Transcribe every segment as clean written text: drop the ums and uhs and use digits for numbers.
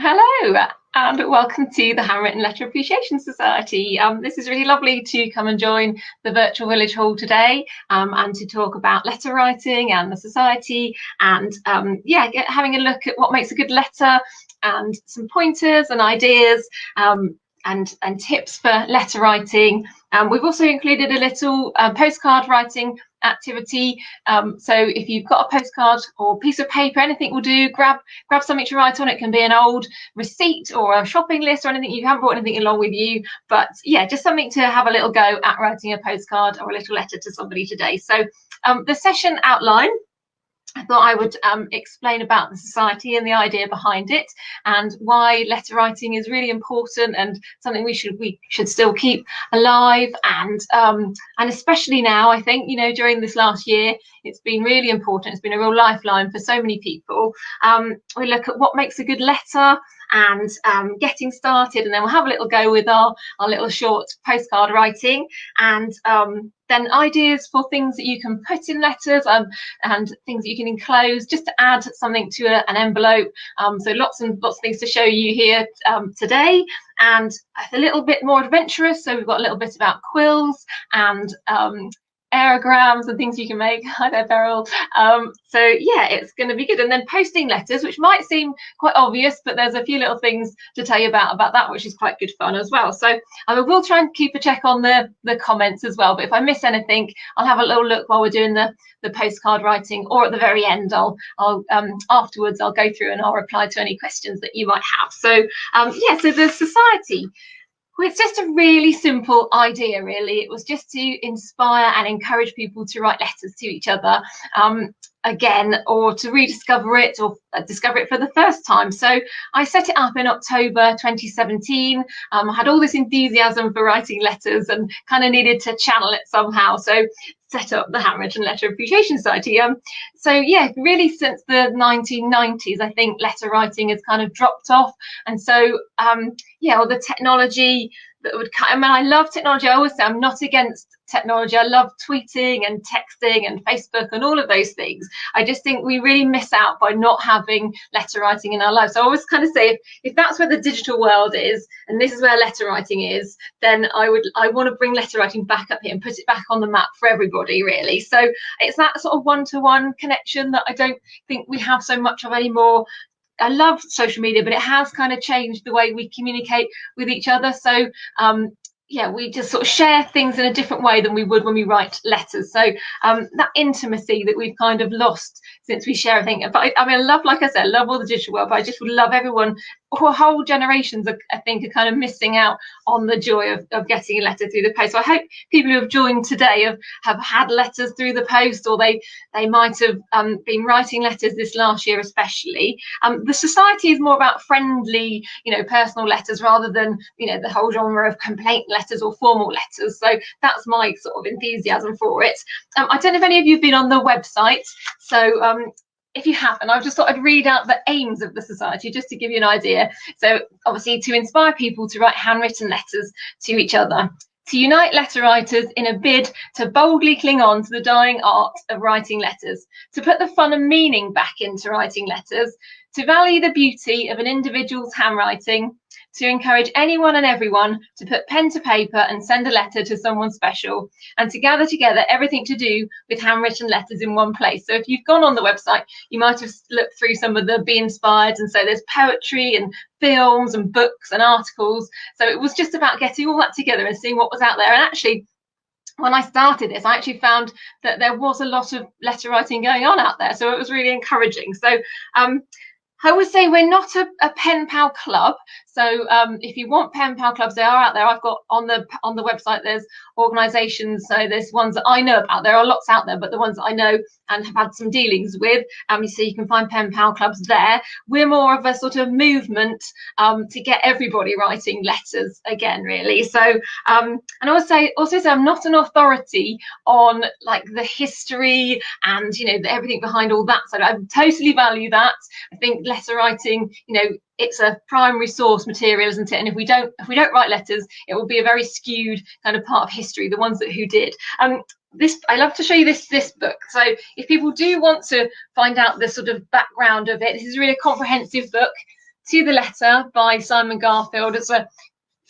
Hello and welcome to the Handwritten Letter Appreciation Society. This is really lovely to come and join the virtual village hall today and to talk about letter writing and the society and having a look at what makes a good letter and some pointers and ideas and tips for letter writing. We've also included a little postcard writing activity, so if you've got a postcard or piece of paper, anything will do. Grab something to write on. It can be an old receipt or a shopping list or anything. You haven't brought anything along with you, but yeah, just something to have a little go at writing a postcard or a little letter to somebody today. So the session outline, I thought I would explain about the society and the idea behind it and why letter writing is really important and something we should still keep alive, and especially now, I think, during this last year it's been really important. It's been a real lifeline for so many people. We look at what makes a good letter and getting started, and then we'll have a little go with our little short postcard writing, and then ideas for things that you can put in letters and things that you can enclose just to add something to an envelope. So lots and lots of things to show you here today, and a little bit more adventurous. So we've got a little bit about quills and aerograms and things you can make. Hi there, Beryl. So yeah, it's going to be good. And then posting letters, which might seem quite obvious, but there's a few little things to tell you about that, which is quite good fun as well. So I will try and keep a check on the comments as well, but if I miss anything, I'll have a little look while we're doing the postcard writing, or at the very end I'll afterwards I'll go through and I'll reply to any questions that you might have. So so the society, it's just a really simple idea, really. It was just to inspire and encourage people to write letters to each other again, or to rediscover it or discover it for the first time. So I set it up in October 2017. I had all this enthusiasm for writing letters and kind of needed to channel it somehow. So set up the Handwritten Letter Appreciation Society. So yeah, really since the 1990s, I think letter writing has kind of dropped off. And so all the technology that would come. I mean, I love technology. I always say I'm not against technology. I love tweeting and texting and Facebook and all of those things. I just think we really miss out by not having letter writing in our lives. So I always kind of say, if that's where the digital world is and this is where letter writing is, then I want to bring letter writing back up here and put it back on the map for everybody, really. So it's that sort of one-to-one connection that I don't think we have so much of anymore. I love social media, but it has kind of changed the way we communicate with each other. So we just sort of share things in a different way than we would when we write letters. So that intimacy that we've kind of lost since we share everything. But I mean, I love, like I said, I love all the digital world, but I just would love everyone, whole generations, I think, are kind of missing out on the joy of getting a letter through the post. So I hope people who have joined today have had letters through the post, or they might have been writing letters this last year especially. The society is more about friendly, personal letters rather than, the whole genre of complaint letters or formal letters. So that's my sort of enthusiasm for it. I don't know if any of you have been on the website. So if you haven't, I've just thought I'd read out the aims of the society just to give you an idea. So obviously, to inspire people to write handwritten letters to each other, to unite letter writers in a bid to boldly cling on to the dying art of writing letters, to put the fun and meaning back into writing letters, to value the beauty of an individual's handwriting, to encourage anyone and everyone to put pen to paper and send a letter to someone special, and to gather together everything to do with handwritten letters in one place. So if you've gone on the website, you might have looked through some of the Be Inspired, and so there's poetry and films and books and articles. So it was just about getting all that together and seeing what was out there. And actually, when I started this, I actually found that there was a lot of letter writing going on out there. So it was really encouraging. So I would say we're not a pen pal club. So if you want pen pal clubs, they are out there. I've got on the website, there's organisations. So there's ones that I know about. There are lots out there, but the ones that I know and have had some dealings with, so you can find pen pal clubs there. We're more of a sort of movement to get everybody writing letters again, really. So and I would say also I'm not an authority on like the history and everything behind all that. So I totally value that. I think letter writing, it's a primary source material, isn't it? And if we don't write letters, it will be a very skewed kind of part of history, the ones who did. I love to show you this book. So if people do want to find out the sort of background of it, this is really a comprehensive book. To the Letter by Simon Garfield.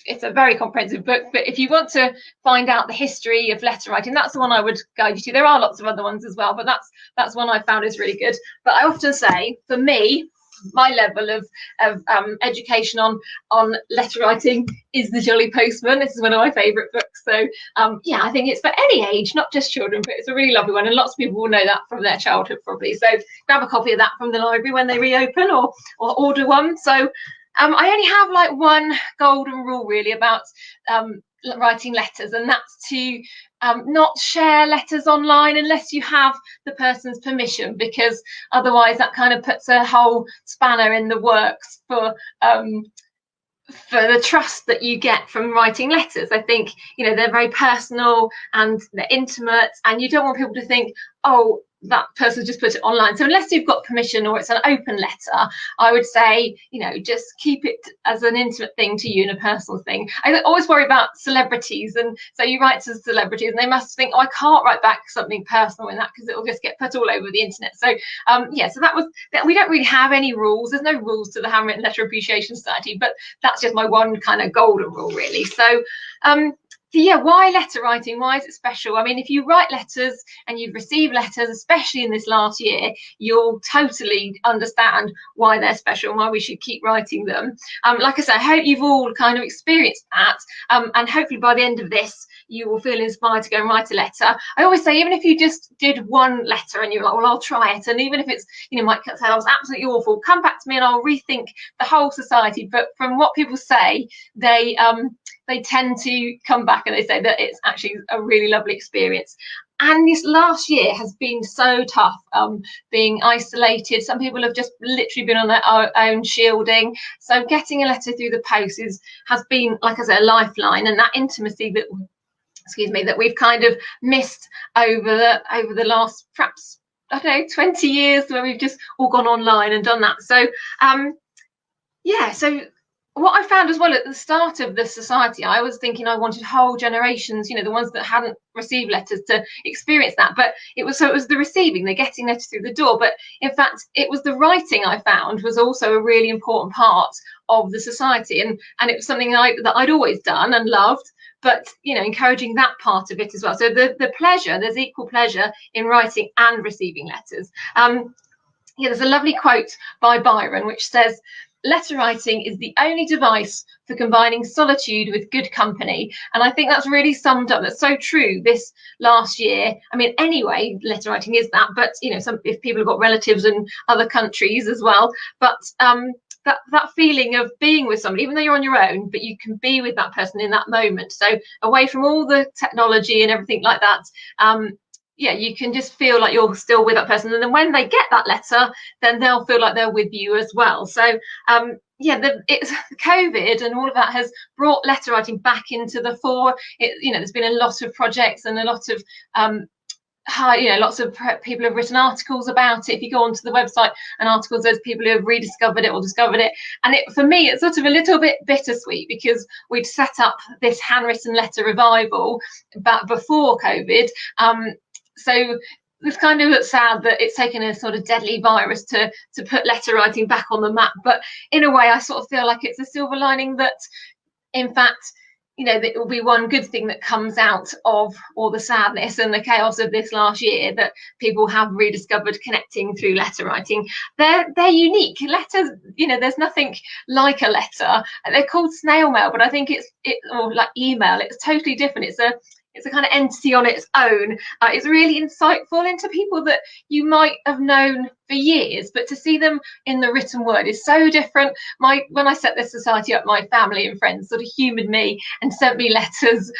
It's a very comprehensive book, but if you want to find out the history of letter writing, that's the one I would guide you to. There are lots of other ones as well, but that's one I found is really good. But I often say, for me, my level of education on letter writing is The Jolly Postman. This is one of my favourite books. So yeah, I think it's for any age, not just children, but it's a really lovely one, and lots of people will know that from their childhood probably. So grab a copy of that from the library when they reopen, or order one. So I only have like one golden rule really about writing letters, and that's to not share letters online unless you have the person's permission, because otherwise that kind of puts a whole spanner in the works for the trust that you get from writing letters. I think, you know, they're very personal and they're intimate, and you don't want people to think, oh, that person just put it online. So unless you've got permission or it's an open letter, I would say, you know, just keep it as an intimate thing to you and a personal thing. I always worry about celebrities, and so you write to celebrities and they must think, oh, I can't write back something personal in that because it will just get put all over the internet. So yeah, so that was that. We don't really have any rules. There's no rules to the Handwritten Letter Appreciation Society, but that's just my one kind of golden rule really. So yeah, why letter writing? Why is it special? I mean, if you write letters and you've received letters, especially in this last year, you'll totally understand why they're special and why we should keep writing them. Like I say, I hope you've all kind of experienced that, and hopefully by the end of this, you will feel inspired to go and write a letter. I always say, even if you just did one letter and you're like, well, I'll try it, and even if it's, you know, might say I was absolutely awful, come back to me and I'll rethink the whole society. But from what people say, they tend to come back and they say that it's actually a really lovely experience. And this last year has been so tough, being isolated. Some people have just literally been on their own shielding. So getting a letter through the post has been, like I said, a lifeline, and that intimacy that, excuse me, that we've kind of missed over the last, perhaps, I don't know, 20 years, where we've just all gone online and done that. So yeah, so what I found as well at the start of the society, I was thinking I wanted whole generations, you know, the ones that hadn't received letters, to experience that. But it was the receiving, the getting letters through the door. But in fact, it was the writing I found was also a really important part of the society, and it was something that I'd always done and loved. But, you know, encouraging that part of it as well. So the pleasure, there's equal pleasure in writing and receiving letters. Yeah, there's a lovely quote by Byron which says, letter writing is the only device for combining solitude with good company. And I think that's really summed up. That's so true this last year. I mean, anyway, letter writing is that, but, you know, if people have got relatives in other countries as well, but that feeling of being with somebody, even though you're on your own, but you can be with that person in that moment. So away from all the technology and everything like that, yeah, you can just feel like you're still with that person. And then when they get that letter, then they'll feel like they're with you as well. So yeah, it's COVID and all of that has brought letter writing back into the fore. You know, there's been a lot of projects and a lot of lots of people have written articles about it. If you go onto the website and articles, there's people who have rediscovered it or discovered it. And for me, it's sort of a little bit bittersweet, because we'd set up this handwritten letter revival back before COVID. So it's kind of sad that it's taken a sort of deadly virus to put letter writing back on the map. But in a way, I sort of feel like it's a silver lining that, in fact, you know, that it will be one good thing that comes out of all the sadness and the chaos of this last year, that people have rediscovered connecting through letter writing. They're unique letters. You know, there's nothing like a letter. They're called snail mail, but I think it's or like email. It's totally different. It's a kind of entity on its own. It's really insightful into people that you might have known for years, but to see them in the written word is so different. When I set this society up, my family and friends sort of humoured me and sent me letters.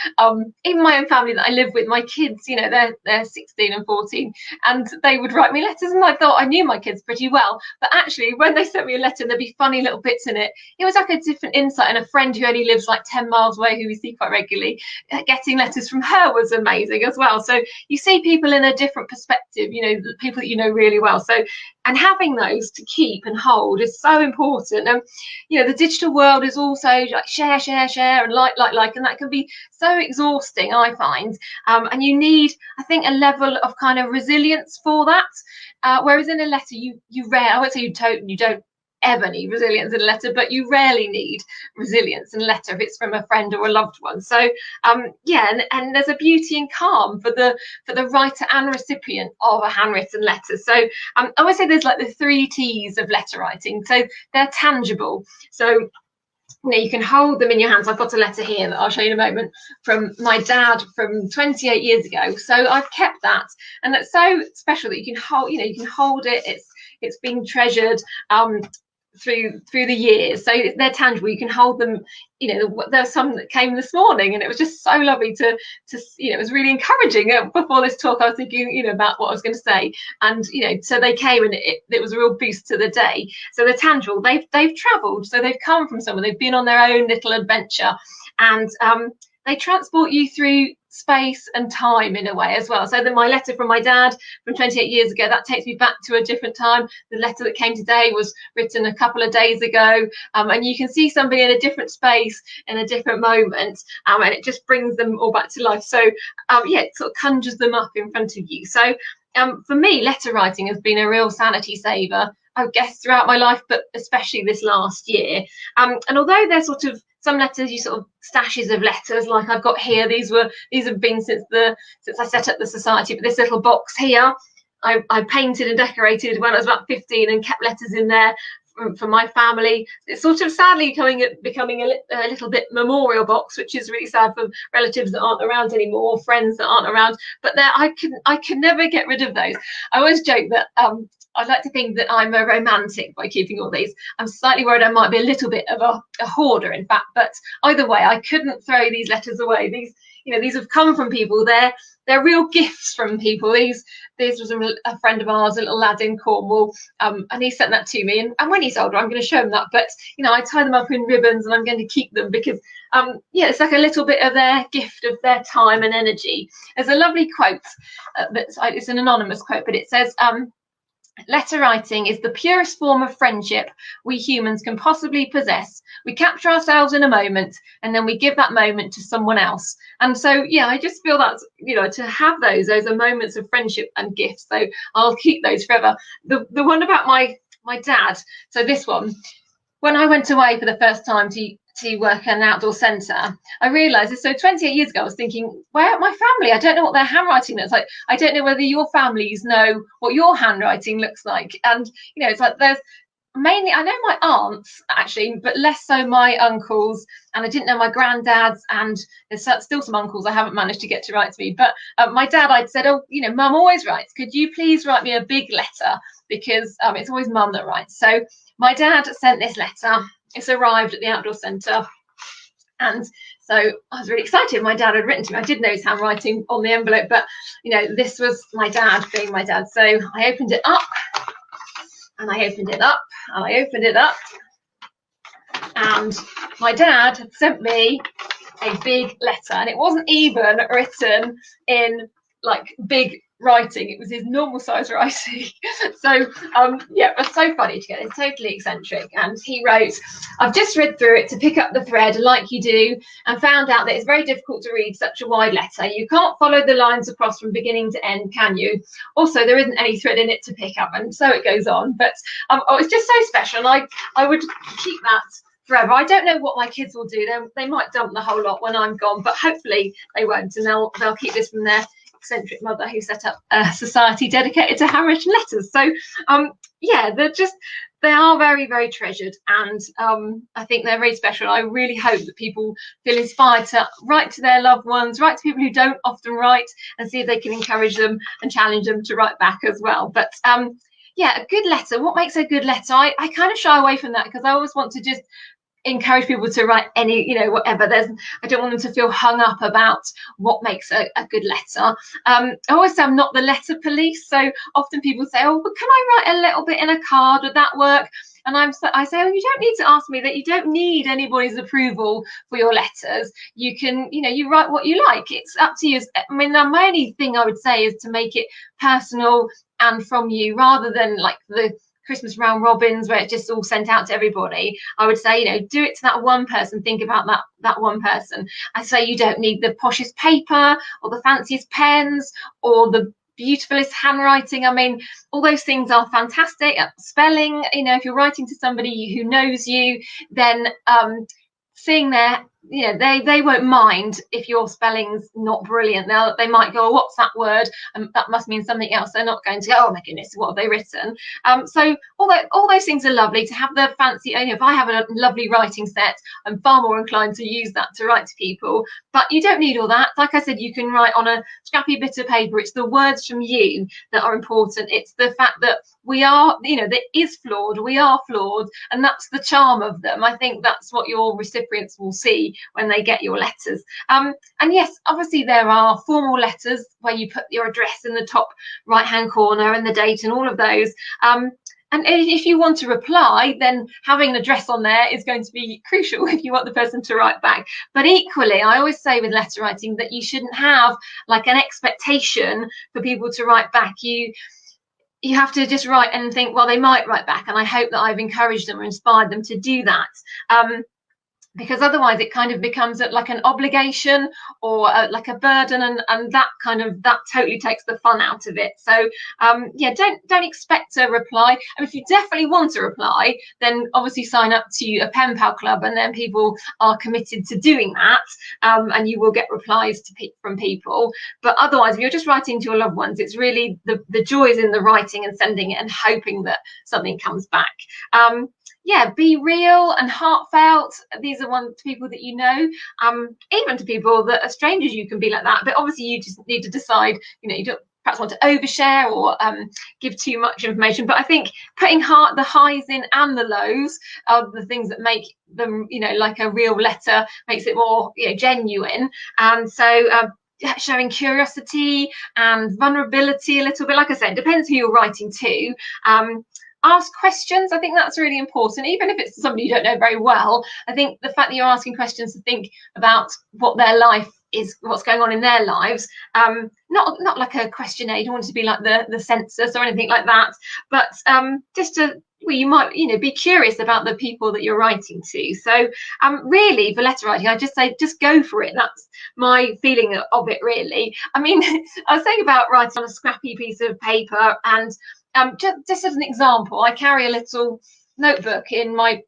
Even my own family that I live with, my kids, you know, they're 16 and 14, and they would write me letters, and I thought I knew my kids pretty well. But actually, when they sent me a letter and there'd be funny little bits in it, it was like a different insight. And a friend who only lives like 10 miles away, who we see quite regularly, getting letters from her was amazing as well. So you see people in a different perspective, you know, people that you know really well. So, and having those to keep and hold is so important. And you know, the digital world is also like share and like, and that can be so exhausting, I find. And you need, I think, a level of kind of resilience for that. Whereas in a letter, you I won't say you don't ever need resilience in a letter, but you rarely need resilience in a letter if it's from a friend or a loved one. So yeah, and there's a beauty and calm for the writer and recipient of a handwritten letter. So I always say there's like the 3 T's of letter writing. So they're tangible. So you can hold them in your hands. I've got a letter here that I'll show you in a moment from my dad from 28 years ago. So I've kept that, and that's so special that you can hold. You can hold it. It's been treasured through the years. So they're tangible. You can hold them. There were some that came this morning, and it was just so lovely to it was really encouraging. Before this talk, I was thinking about what I was going to say, and so they came, and it was a real boost to the day. So they're tangible. They've travelled, so they've come from somewhere. They've been on their own little adventure, and they transport you through space and time in a way as well. So then my letter from my dad from 28 years ago, that takes me back to a different time. The letter that came today was written a couple of days ago, and you can see somebody in a different space in a different moment, and it just brings them all back to life. So yeah, it sort of conjures them up in front of you. So for me, letter writing has been a real sanity saver, I guess, throughout my life, but especially this last year. And although there's sort of some letters, you sort of stashes of letters like I've got here. These have been since I set up the society. But this little box here, I painted and decorated when I was about 15 and kept letters in there for my family. It's sort of sadly becoming a little bit memorial box, which is really sad for relatives that aren't around anymore, friends that aren't around. But I can never get rid of those. I always joke that I'd like to think that I'm a romantic by keeping all these. I'm slightly worried I might be a little bit of a hoarder, in fact. But either way, I couldn't throw these letters away. These have come from people. They're real gifts from people. These was a friend of ours, a little lad in Cornwall, and he sent that to me. And when he's older, I'm going to show him that. But I tie them up in ribbons, and I'm going to keep them because yeah, it's like a little bit of their gift of their time and energy. There's a lovely quote it's an anonymous quote, but it says, letter writing is the purest form of friendship we humans can possibly possess. We capture ourselves in a moment, and then we give that moment to someone else. And so, yeah, I just feel that, to have those are moments of friendship and gifts. So I'll keep those forever. The one about my dad. So this one, when I went away for the first time to work at an outdoor centre, I realised this. So 28 years ago, I was thinking, where are my family? I don't know what their handwriting looks like. I don't know whether your families know what your handwriting looks like. And, it's like there's mainly, I know my aunts actually, but less so my uncles. And I didn't know my granddads. And there's still some uncles I haven't managed to get to write to me. But my dad, I'd said, Mum always writes. Could you please write me a big letter? Because it's always Mum that writes. So my dad sent this letter. It's arrived at the outdoor centre, and so I was really excited. My dad had written to me. I did know his handwriting on the envelope, but this was my dad being my dad. So I opened it up, and I opened it up, and I opened it up, and my dad had sent me a big letter, and it wasn't even written in like big writing. It was his normal size writing. So yeah, it was so funny to get it. Totally eccentric. And he wrote, I've just read through it to pick up the thread like you do, and found out that it's very difficult to read such a wide letter. You can't follow the lines across from beginning to end, can you? Also, there isn't any thread in it to pick up, and so it goes on. But it's just so special, and I would keep that forever. I don't know what my kids will do. They might dump the whole lot when I'm gone, but hopefully they won't, and they'll keep this from their eccentric mother who set up a society dedicated to handwritten letters. So yeah, they are very, very treasured, and I think they're very special. I really hope that people feel inspired to write to their loved ones, write to people who don't often write, and see if they can encourage them and challenge them to write back as well. But yeah, a good letter. What makes a good letter? I kind of shy away from that because I always want to just encourage people to write any, whatever. I don't want them to feel hung up about what makes a good letter. I always say I'm not the letter police. So often people say, oh, but can I write a little bit in a card? Would that work? And I say, oh, you don't need to ask me that. You don't need anybody's approval for your letters. You can, you write what you like. It's up to you. I mean, the only thing I would say is to make it personal and from you, rather than like the Christmas round robins where it's just all sent out to everybody. I would say, do it to that one person. Think about that one person. I say you don't need the poshest paper or the fanciest pens or the beautiful is handwriting. I mean, all those things are fantastic. Spelling, you know, if you're writing to somebody who knows you, then seeing their, you know, they won't mind if your spelling's not brilliant. They might go, oh, what's that word? That must mean something else. They're not going to go, oh my goodness, what have they written? So all those things are lovely. To have the fancy, you know, if I have a lovely writing set, I'm far more inclined to use that to write to people. But you don't need all that. Like I said, you can write on a scrappy bit of paper. It's the words from you that are important. It's the fact that we are, you know, that is flawed. We are flawed, and that's the charm of them. I think that's what your recipients will see when they get your letters. And yes, obviously there are formal letters where you put your address in the top right hand corner and the date and all of those. And if you want to reply, then having an address on there is going to be crucial if you want the person to write back. But equally, I always say with letter writing that you shouldn't have like an expectation for people to write back. You have to just write and think, well, they might write back, and I hope that I've encouraged them or inspired them to do that. Because otherwise it kind of becomes like an obligation or like a burden, and that totally takes the fun out of it. So yeah, don't expect a reply. And if you definitely want a reply, then obviously sign up to a pen pal club, and then people are committed to doing that, and you will get replies from people. But otherwise, if you're just writing to your loved ones, it's really the joy is in the writing and sending it and hoping that something comes back. Yeah, be real and heartfelt. These are one to people that you know, even to people that are strangers. You can be like that, but obviously you just need to decide. You know, you don't perhaps want to overshare or give too much information. But I think putting the highs in and the lows are the things that make them, you know, like a real letter, makes it more, you know, genuine. And so showing curiosity and vulnerability a little bit. Like I said, depends who you're writing to. Ask questions. I think that's really important, even if it's somebody you don't know very well. I think the fact that you're asking questions to think about what their life is, what's going on in their lives, not like a questionnaire. You don't want to be like the census or anything like that, but just to, well, you might, you know, be curious about the people that you're writing to. So really, for letter writing, I just say just go for it. That's my feeling of it, really. I mean, I was saying about writing on a scrappy piece of paper, and just as an example, I carry a little notebook in my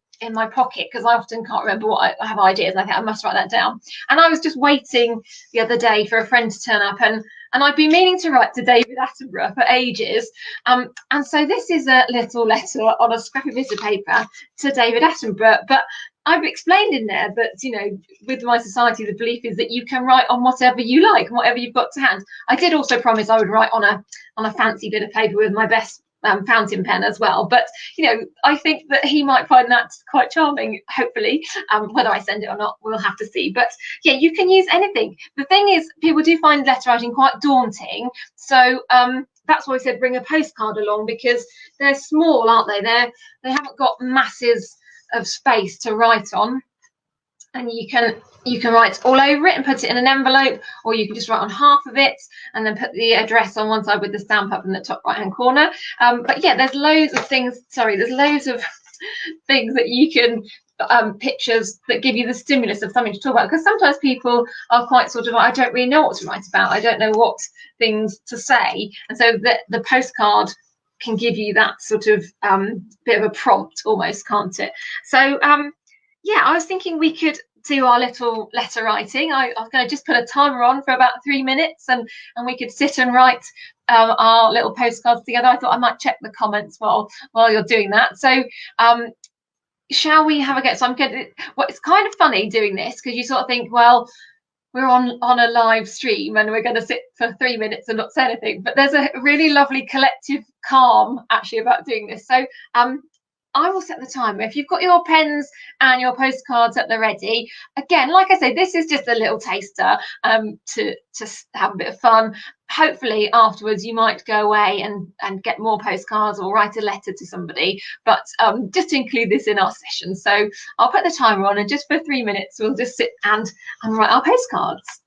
pocket because I often can't remember what I have ideas, and I think I must write that down. And I was just waiting the other day for a friend to turn up, and I've been meaning to write to David Attenborough for ages. And so this is a little letter on a scrappy bit of paper to David Attenborough. But I've explained in there that, you know, with my society, the belief is that you can write on whatever you like, whatever you've got to hand. I did also promise I would write on a fancy bit of paper with my best fountain pen as well. But, you know, I think that he might find that quite charming, hopefully. Whether I send it or not, we'll have to see. But yeah, you can use anything. The thing is, people do find letter writing quite daunting. So that's why I said bring a postcard along, because they're small, aren't they? They haven't got masses of space to write on, and you can write all over it and put it in an envelope, or you can just write on half of it and then put the address on one side with the stamp up in the top right hand corner. But yeah, there's loads of things, there's loads of things that you can pictures that give you the stimulus of something to talk about, because sometimes people are quite sort of, I don't really know what to write about, I don't know what things to say, and so the postcard can give you that sort of bit of a prompt almost, can't it? So yeah, I was thinking we could do our little letter writing. I was going to just put a timer on for about 3 minutes, and we could sit and write our little postcards together. I thought I might check the comments while you're doing that. So shall we have a go? So I'm going to, well, it's kind of funny doing this because you sort of think, well, we're on a live stream and we're going to sit for 3 minutes and not say anything, but there's a really lovely collective calm actually about doing this. So I will set the timer. If you've got your pens and your postcards at the ready, again, like I say, this is just a little taster to have a bit of fun. Hopefully afterwards you might go away and get more postcards or write a letter to somebody, but just to include this in our session. So I'll put the timer on, and just for 3 minutes we'll just sit and write our postcards.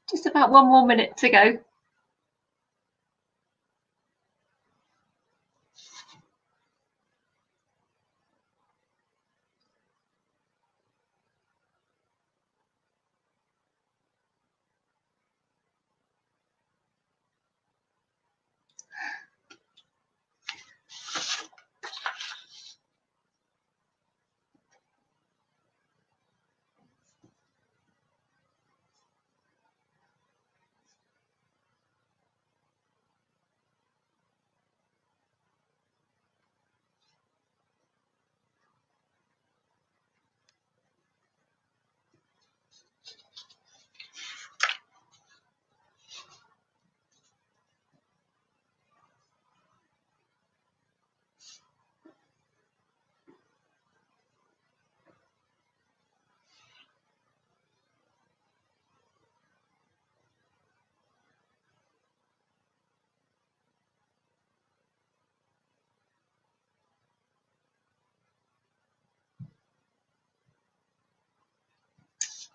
Just about 1 more minute to go.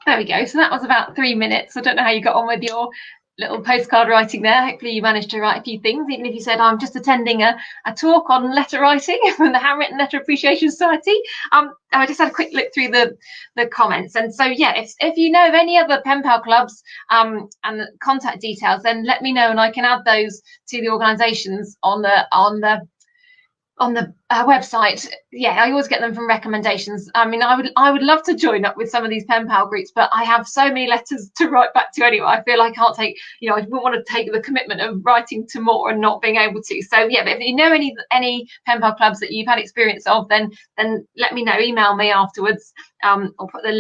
There we go. So that was about 3 minutes. I don't know how you got on with your little postcard writing there. Hopefully you managed to write a few things, even if you said, I'm just attending a talk on letter writing from the Handwritten Letter Appreciation Society. I just had a quick look through the comments. And so, yeah, if you know of any other pen pal clubs and contact details, then let me know and I can add those to the organisations on the website. Yeah, I always get them from recommendations. I mean, I would love to join up with some of these pen pal groups, but I have so many letters to write back to anyway. I feel I can't take, I wouldn't want to take the commitment of writing to more and not being able to. So yeah, but if you know any pen pal clubs that you've had experience of, then let me know. Email me afterwards, or put the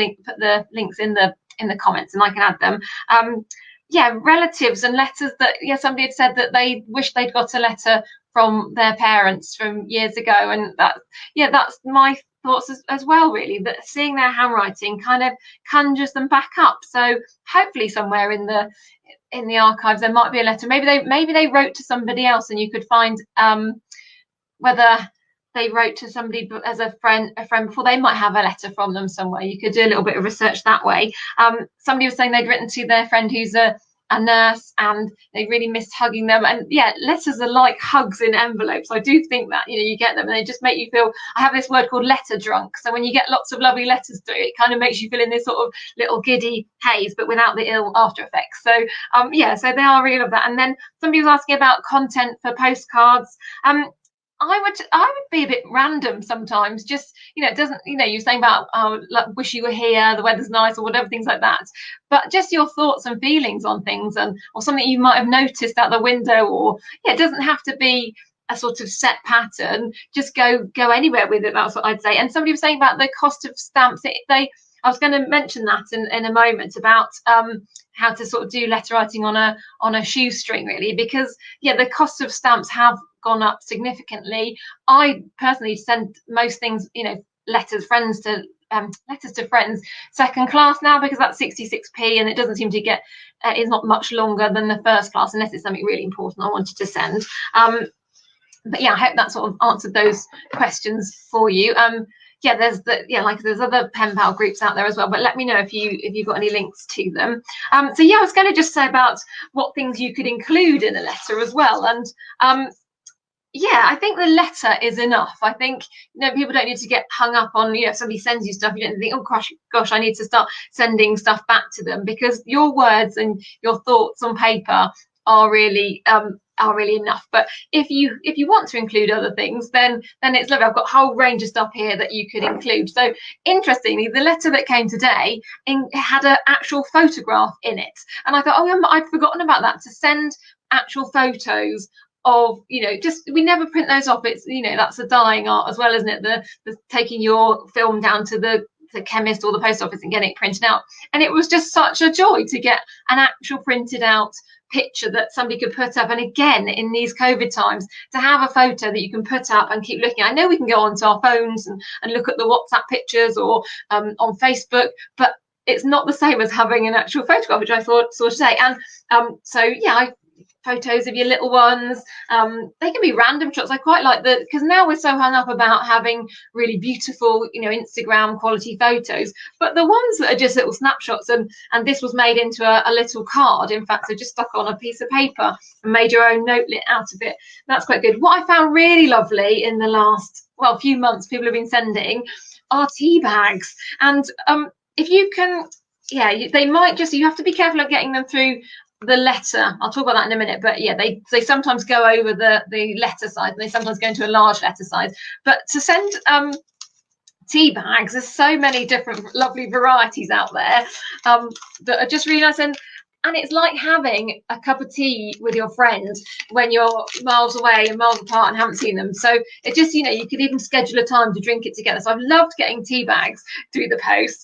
links in the comments and I can add them. Yeah, relatives and letters that, yeah, somebody had said that they wish they'd got a letter from their parents from years ago, and that's my thoughts as well, really, that seeing their handwriting kind of conjures them back up. So hopefully somewhere in the archives there might be a letter. Maybe they wrote to somebody else and you could find whether they wrote to somebody as a friend before. They might have a letter from them somewhere. You could do a little bit of research that way. Somebody was saying they'd written to their friend who's a nurse and they really missed hugging them. And yeah, letters are like hugs in envelopes. I do think that, you get them and they just make you feel, I have this word called letter drunk. So when you get lots of lovely letters through, it kind of makes you feel in this sort of little giddy haze, but without the ill after effects. So yeah, so they are real of that. And then somebody was asking about content for postcards. I would be a bit random sometimes. Just, it doesn't, you're saying about like, wish you were here, the weather's nice, or whatever, things like that. But just your thoughts and feelings on things, or something you might have noticed out the window, or it doesn't have to be a sort of set pattern. Just go anywhere with it. That's what I'd say. And somebody was saying about the cost of stamps. I was going to mention that in a moment about how to sort of do letter writing on a shoestring, really, because yeah, the cost of stamps have gone up significantly. I personally send most things, letters to friends second class now, because that's 66p and it doesn't seem to get it's not much longer than the first class unless it's something really important I wanted to send. But yeah, I hope that sort of answered those questions for you. Yeah, there's other pen pal groups out there as well, but let me know if you've got any links to them. So yeah, I was going to just say about what things you could include in a letter as well. And yeah, I think the letter is enough. I think people don't need to get hung up on, if somebody sends you stuff, you don't think, oh gosh, I need to start sending stuff back to them, because your words and your thoughts on paper are really enough. But if you want to include other things, then it's lovely. I've got a whole range of stuff here that you could include. So interestingly, the letter that came today had an actual photograph in it, and I thought, oh yeah, I'd forgotten about that, to send actual photos of, just, we never print those off. It's, that's a dying art as well, isn't it, the taking your film down to the chemist or the post office and getting it printed out. And it was just such a joy to get an actual printed out picture that somebody could put up. And again, in these COVID times, to have a photo that you can put up and keep looking. I know we can go onto our phones and look at the WhatsApp pictures or on Facebook, but it's not the same as having an actual photograph, which I thought today. And so yeah, photos of your little ones. They can be random shots. I quite like that, because now we're so hung up about having really beautiful, you know, Instagram quality photos, but the ones that are just little snapshots, and this was made into a little card, in fact, so just stuck on a piece of paper and made your own notelet out of it. That's quite good. What I found really lovely in the last, well, few months, people have been sending are tea bags. And if you can, yeah, they might just, you have to be careful of getting them through the letter. I'll talk about that in a minute, but yeah, they sometimes go over the letter size, and they sometimes go into a large letter size. But to send tea bags, there's so many different lovely varieties out there that are just really nice, and it's like having a cup of tea with your friend when you're miles away and miles apart and haven't seen them. So it just, you know, you could even schedule a time to drink it together. So I've loved getting tea bags through the post.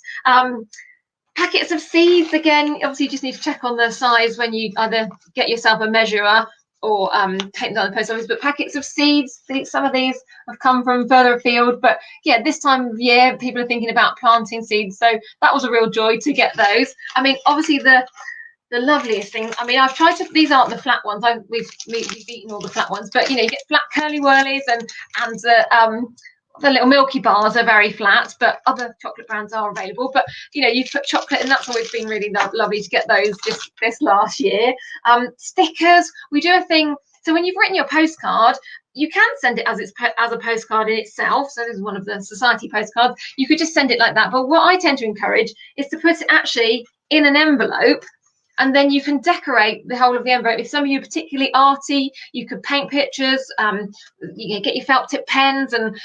Packets of seeds, again, obviously you just need to check on the size when you either get yourself a measurer or take them down the post office. But packets of seeds, some of these have come from further afield, but yeah, this time of year people are thinking about planting seeds, so that was a real joy to get those. I mean, obviously the loveliest thing, I mean, I've tried to, these aren't the flat ones, we've eaten all the flat ones, but you know, you get flat curly whirlies, and the little Milky bars are very flat, but other chocolate brands are available. But you know, you put chocolate, and that's always been really lovely to get those this last year. Stickers, we do a thing. So when you've written your postcard, you can send it as a postcard in itself. So this is one of the society postcards. You could just send it like that. But what I tend to encourage is to put it actually in an envelope, and then you can decorate the whole of the envelope. If some of you are particularly arty, you could paint pictures, you can get your felt tip pens and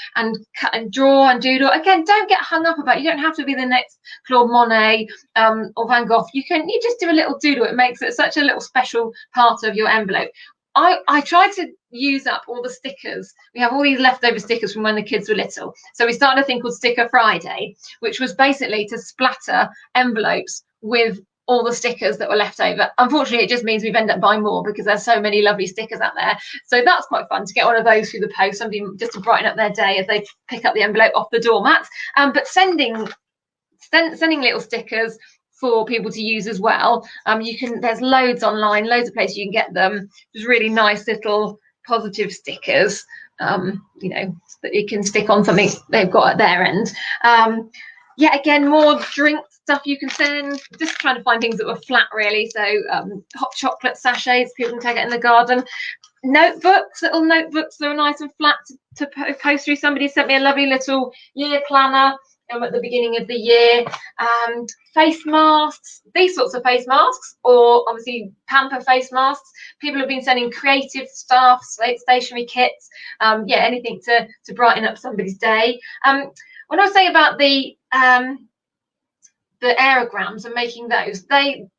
cut and draw and doodle. Again, don't get hung up about it. You don't have to be the next Claude Monet or Van Gogh. You just do a little doodle. It makes it such a little special part of your envelope. I try to use up all the stickers. We have all these leftover stickers from when the kids were little. So we started a thing called Sticker Friday, which was basically to splatter envelopes with all the stickers that were left over. Unfortunately, it just means we've ended up buying more because there's so many lovely stickers out there. So that's quite fun to get one of those through the post, somebody just to brighten up their day as they pick up the envelope off the doormat. But sending little stickers for people to use as well. There's loads online, loads of places you can get them. Just really nice little positive stickers, you know, that you can stick on something they've got at their end. Yeah, again, more drink stuff you can send. Just trying to find things that were flat, really. So hot chocolate sachets, people can take it in the garden. Notebooks, little notebooks that are nice and flat to post through. Somebody sent me a lovely little year planner at the beginning of the year. Face masks, these sorts of face masks, or obviously pamper face masks. People have been sending creative stuff, stationery kits, yeah, anything to brighten up somebody's day. When I was saying about the aerograms and making those,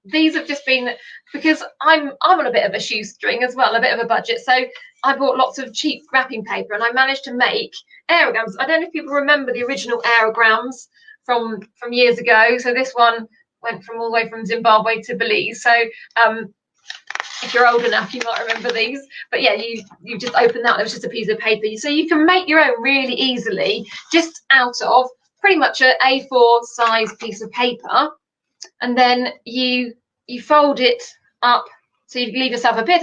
these have just been, because I'm on a bit of a shoestring as well, a bit of a budget, so I bought lots of cheap wrapping paper and I managed to make aerograms. I don't know if people remember the original aerograms from years ago. So this one went from all the way from Zimbabwe to Belize. So if you're old enough, you might remember these. But yeah, you just open that, it was just a piece of paper. So you can make your own really easily just out of pretty much an A4 size piece of paper, and then you fold it up, so you leave yourself a bit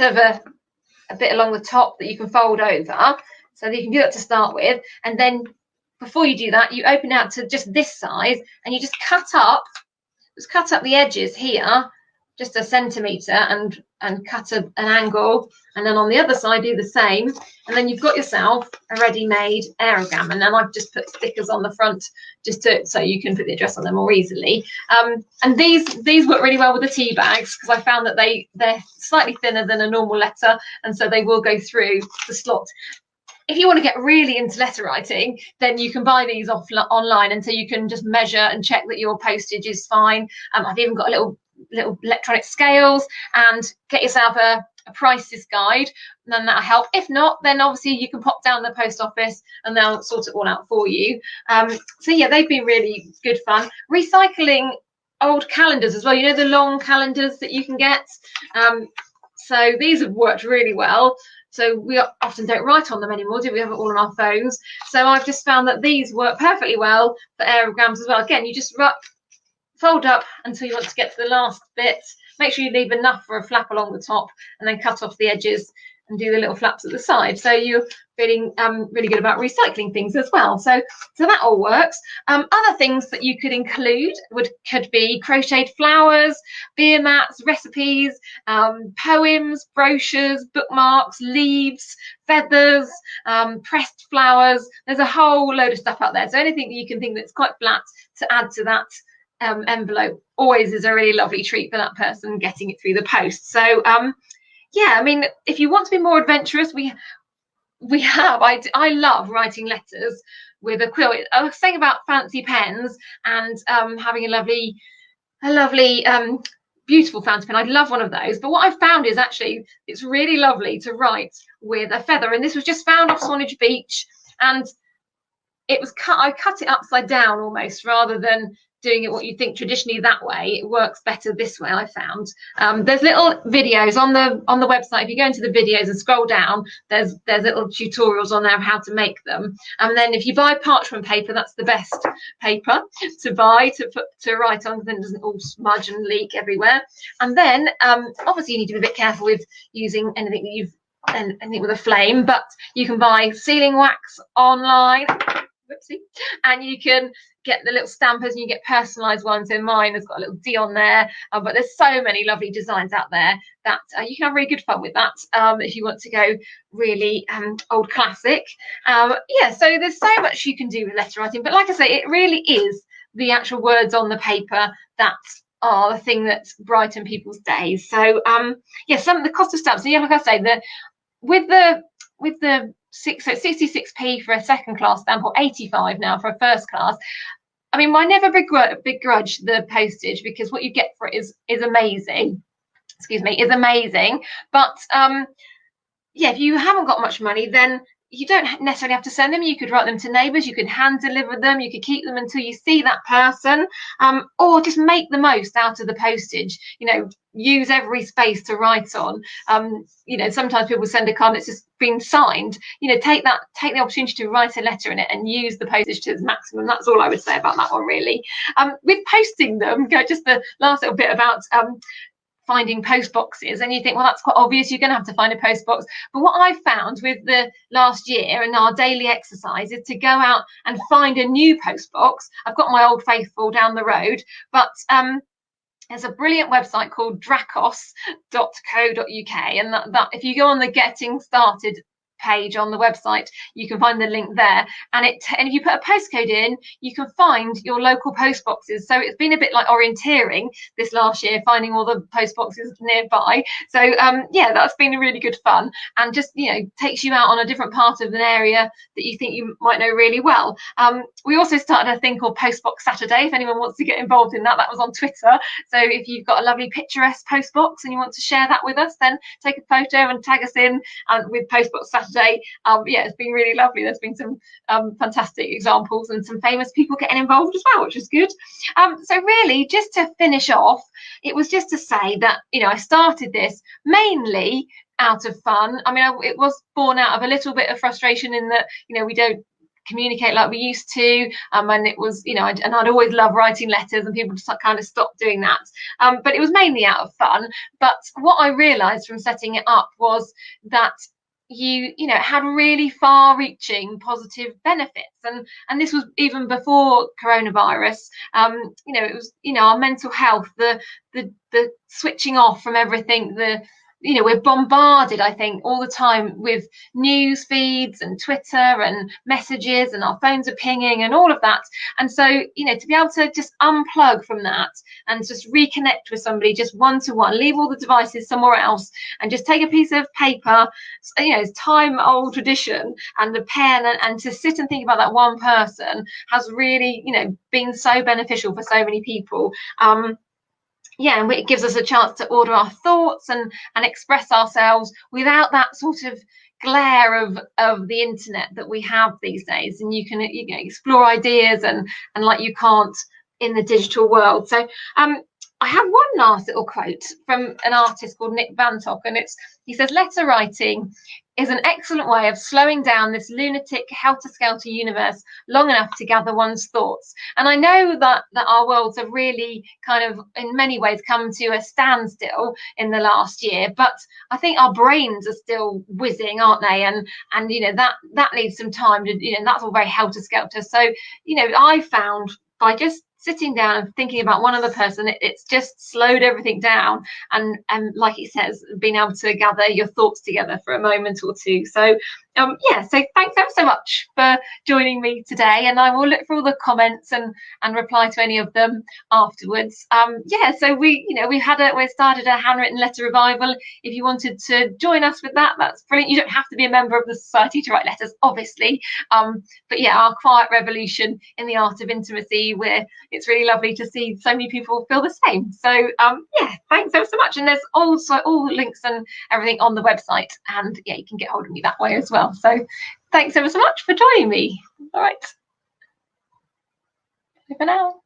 along the top that you can fold over, so that you can do that to start with. And then before you do that, you open out to just this size, and you just cut up the edges here just a centimetre and cut an angle, and then on the other side do the same, and then you've got yourself a ready-made aerogram. And then I've just put stickers on the front just so you can put the address on them more easily. And these work really well with the tea bags, because I found that they're slightly thinner than a normal letter, and so they will go through the slot. If you want to get really into letter writing, then you can buy these online, and so you can just measure and check that your postage is fine. I've even got a little electronic scales, and get yourself a prices guide, and then that'll help. If not, then obviously you can pop down the post office and they'll sort it all out for you. So yeah, they've been really good fun. Recycling old calendars as well, you know, the long calendars that you can get. So these have worked really well. So we often don't write on them anymore, do we? Have it all on our phones. So I've just found that these work perfectly well for aerograms as well. Again, you just fold up until you want to get to the last bit, make sure you leave enough for a flap along the top, and then cut off the edges and do the little flaps at the side. So you're feeling really good about recycling things as well. So that all works. Other things that you could include could be crocheted flowers, beer mats, recipes, poems, brochures, bookmarks, leaves, feathers, pressed flowers. There's a whole load of stuff out there. So anything that you can think that's quite flat to add to that envelope always is a really lovely treat for that person getting it through the post. So yeah, I mean, if you want to be more adventurous, I love writing letters with a quill. I was saying about fancy pens and having a lovely beautiful fountain pen. I'd love one of those. But what I've found is actually it's really lovely to write with a feather. And this was just found off Swanage Beach, and it was I cut it upside down almost, rather than doing it what you think traditionally that way. It works better this way, I found. There's little videos on the website. If you go into the videos and scroll down, there's little tutorials on there of how to make them. And then if you buy parchment paper, that's the best paper to buy to write on, because then it doesn't all smudge and leak everywhere. And then obviously you need to be a bit careful with using anything with a flame, but you can buy sealing wax online. Whoopsie. And you can get the little stampers, and you get personalized ones. So mine has got a little D on there, but there's so many lovely designs out there that you can have really good fun with that if you want to go really old classic. Yeah, so there's so much you can do with letter writing, but like I say, it really is the actual words on the paper that are the thing that brighten people's days. So yeah, the cost of stamps. So yeah, like I say, with the 66p for a second class stamp, or 85 now for a first class. I mean, I never begrudge the postage, because what you get for it is amazing. Excuse me, is amazing. But yeah, if you haven't got much money, then you don't necessarily have to send them. You could write them to neighbours, you could hand deliver them, you could keep them until you see that person, or just make the most out of the postage. You know, use every space to write on. You know, sometimes people send a card that's just been signed. You know, take the opportunity to write a letter in it and use the postage to its maximum. That's all I would say about that one, really. With posting them, just the last little bit about finding post boxes, and you think, well, that's quite obvious, you're going to have to find a post box. But what I've found with the last year and our daily exercise is to go out and find a new post box. I've got my old faithful down the road, but there's a brilliant website called dracos.co.uk, and that if you go on the Getting Started page on the website, you can find the link there, and if you put a postcode in, you can find your local post boxes. So it's been a bit like orienteering this last year, finding all the post boxes nearby. So yeah, that's been really good fun, and just, you know, takes you out on a different part of an area that you think you might know really well. We also started a thing called Postbox Saturday. If anyone wants to get involved in that, that was on Twitter. So if you've got a lovely picturesque post box and you want to share that with us, then take a photo and tag us in with Postbox Saturday. Yeah, it's been really lovely. There's been some fantastic examples and some famous people getting involved as well, which is good. So really, just to finish off, it was just to say that, you know, I started this mainly out of fun. I mean, it was born out of a little bit of frustration in that, you know, we don't communicate like we used to, and it was, you know, and I'd always loved writing letters, and people just kind of stopped doing that, but it was mainly out of fun. But what I realized from setting it up was that you know, had really far-reaching positive benefits, and this was even before coronavirus. You know, it was, you know, our mental health, the switching off from everything, you know, we're bombarded, I think, all the time with news feeds and Twitter and messages, and our phones are pinging and all of that. And so, you know, to be able to just unplug from that and just reconnect with somebody just one-to-one, leave all the devices somewhere else, and just take a piece of paper, you know, it's time-old tradition, and the pen, and to sit and think about that one person has really, you know, been so beneficial for so many people. Yeah, and it gives us a chance to order our thoughts and express ourselves without that sort of glare of the internet that we have these days. And you can, you know, explore ideas and like you can't in the digital world. So I have one last little quote from an artist called Nick Vantock, and he says, letter writing is an excellent way of slowing down this lunatic helter-skelter universe long enough to gather one's thoughts. And I know that our worlds have really kind of in many ways come to a standstill in the last year, but I think our brains are still whizzing, aren't they? And you know, that needs some time to, you know, that's all very helter-skelter. So, you know, I found by just sitting down and thinking about one other person, it's just slowed everything down, and like it says, being able to gather your thoughts together for a moment or two. So yeah, so thanks ever so much for joining me today, and I will look for all the comments and reply to any of them afterwards. Yeah, so we started a handwritten letter revival. If you wanted to join us with that, that's brilliant. You don't have to be a member of the society to write letters, obviously, but yeah, our quiet revolution in the art of intimacy, where it's really lovely to see so many people feel the same. So yeah, thanks ever so much. And there's also all the links and everything on the website, and yeah, you can get hold of me that way as well. So thanks ever so much for joining me. All right, bye for now.